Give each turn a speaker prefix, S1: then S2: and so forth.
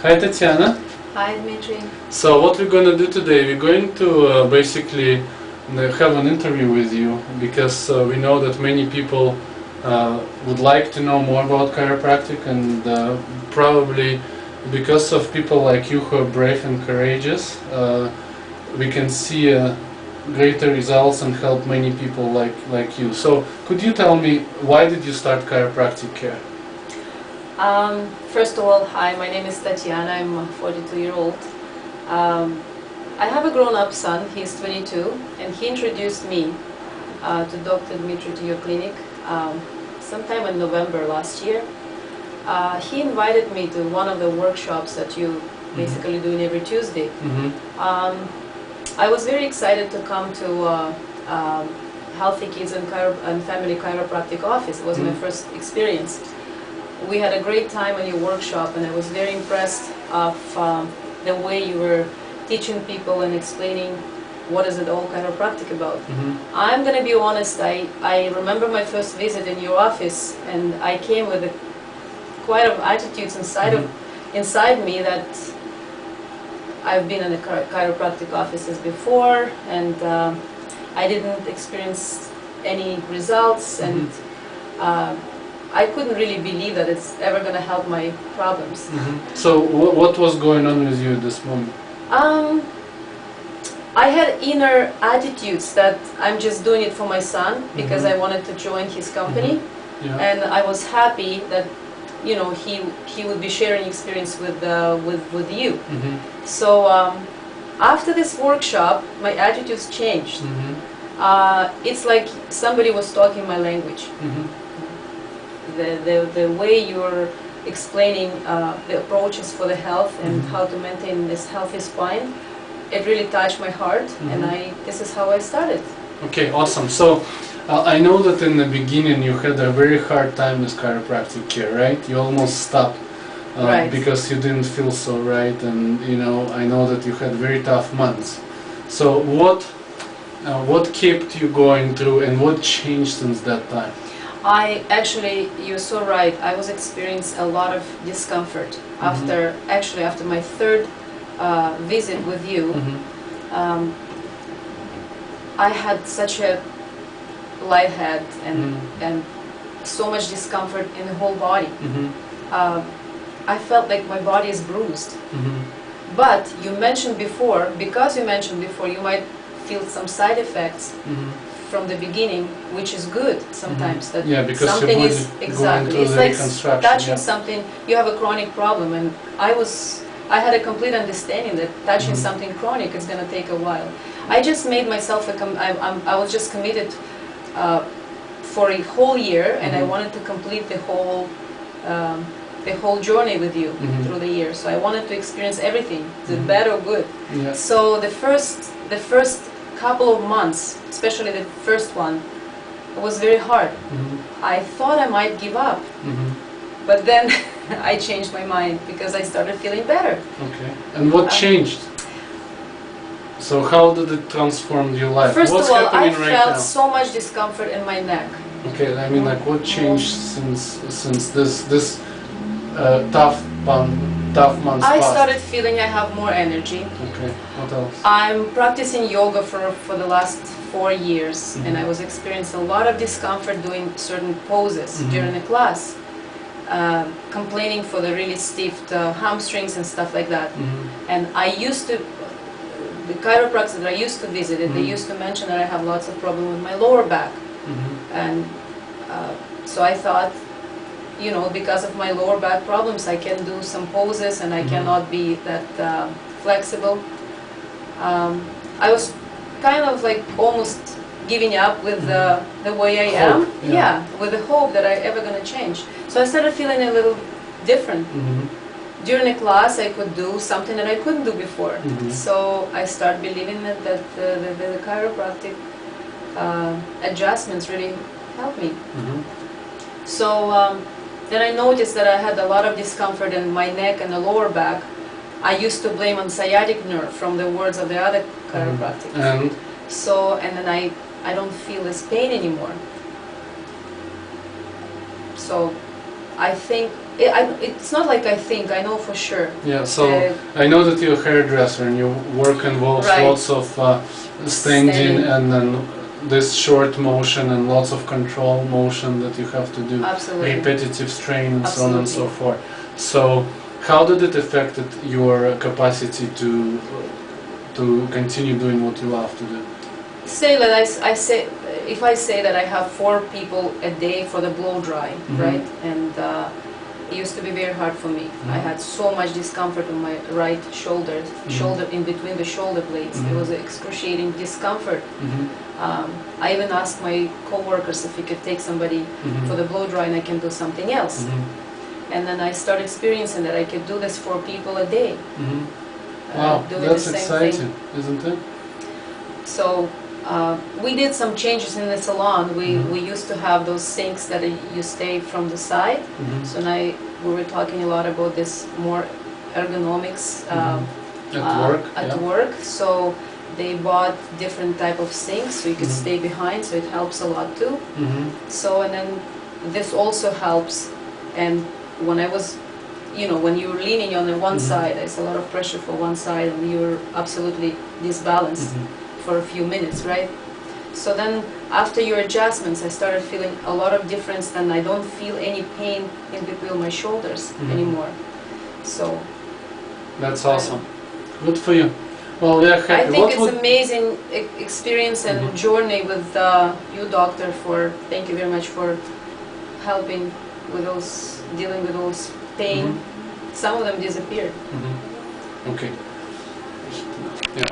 S1: Hi Tatiana.
S2: Hi Dmitry.
S1: So what we're going to do today, we're going to basically have an interview with you because we know that many people would like to know more about chiropractic, and probably because of people like you who are brave and courageous, we can see greater results and help many people like you. So could you tell me, why did you start chiropractic care?
S2: First of all, hi, my name is Tatiana, I'm a 42-year-old. I have a grown-up son, he's 22, and he introduced me to Dr. Dmitry, to your clinic, sometime in November last year. He invited me to one of the workshops that you basically doing every Tuesday. I was very excited to come to Healthy Kids and Family Chiropractic office. It was my first experience. We had a great time on your workshop, and I was very impressed of the way you were teaching people and explaining what is it all chiropractic about. I'm going to be honest, I remember my first visit in your office, and I came with quite of attitudes inside me that I've been in the chiropractic offices before, and I didn't experience any results, and I couldn't really believe that it's ever going to help my problems.
S1: So what was going on with you at this moment?
S2: I had inner attitudes that I'm just doing it for my son because I wanted to join his company, and I was happy that he would be sharing experience with you. So after this workshop, my attitudes changed. It's like somebody was talking my language. The way you're explaining the approaches for the health and how to maintain this healthy spine, it really touched my heart, and this is how I started. Okay,
S1: awesome. So I know that in the beginning you had a very hard time with chiropractic care, right? You almost stopped because you didn't feel so right, and I know that you had very tough months. So what kept you going through, and what changed since that time?
S2: You're so right. I was experiencing a lot of discomfort after my third visit with you. I had such a light head and so much discomfort in the whole body. I felt like my body is bruised. But you mentioned before, you might feel some side effects from the beginning, which is good sometimes. That
S1: because
S2: something
S1: is
S2: exactly. It's like touching something. You have a chronic problem, and I had a complete understanding that touching something chronic is going to take a while. I just made myself I was just committed for a whole year, and I wanted to complete the whole journey with you through the year. So I wanted to experience everything, the bad or good. So the first couple of months, especially the first one, it was very hard. I thought I might give up, but then I changed my mind because I started feeling better.
S1: Okay. And what changed? So how did it transform your life?
S2: First
S1: What's
S2: of all,
S1: happening
S2: I
S1: right
S2: felt
S1: now?
S2: so much discomfort in my neck.
S1: Okay, I mean, like, what changed since this tough months
S2: I
S1: passed?
S2: started feeling I have more energy.
S1: Okay, what else?
S2: I'm practicing yoga for the last 4 years, and I was experiencing a lot of discomfort doing certain poses during the class, complaining for the really stiff hamstrings and stuff like that. And the chiropractors that I used to visit, they used to mention that I have lots of problem with my lower back. And so I thought, because of my lower back problems, I can do some poses and I cannot be that flexible. I was kind of like almost giving up with the way I am. With the hope that I'm ever going to change. So I started feeling a little different. During the class, I could do something that I couldn't do before. So I started believing that the chiropractic adjustments really helped me. So then I noticed that I had a lot of discomfort in my neck and the lower back. I used to blame on sciatic nerve from the words of the other chiropractors. And then I don't feel this pain anymore. So I think It's not like I think, I know for sure.
S1: Yeah, so I know that you're a hairdresser and your work involves
S2: Right.
S1: lots of standing and then this short motion and lots of control motion that you have to do.
S2: Absolutely.
S1: Repetitive strain and so on and so
S2: Absolutely.
S1: forth. So how did it affect your capacity to continue doing what you love to do?
S2: Say that if I say that I have 4 people a day for the blow dry, right? And it used to be very hard for me. I had so much discomfort on my right shoulder, in between the shoulder blades. It was an excruciating discomfort. I even asked my co-workers if we could take somebody for the blow dry and I can do something else. And then I started experiencing that I could do this for people a day.
S1: Wow,
S2: doing
S1: that's
S2: the same
S1: exciting,
S2: thing.
S1: isn't it?
S2: So we did some changes in the salon. We used to have those sinks that you stay from the side. So now we were talking a lot about this more ergonomics at work. So they bought different type of sinks so you could stay behind, so it helps a lot too. So and then this also helps. And when I was, when you're leaning on the one side, there's a lot of pressure for one side and you're absolutely disbalanced for a few minutes, right? So then after your adjustments, I started feeling a lot of difference, and I don't feel any pain in between my shoulders anymore. So
S1: that's awesome. Good for you. Well, we are happy.
S2: I think it's amazing experience and journey with you, doctor. Thank you very much for helping with dealing with those pain. Some of them disappeared.
S1: Okay. Yeah.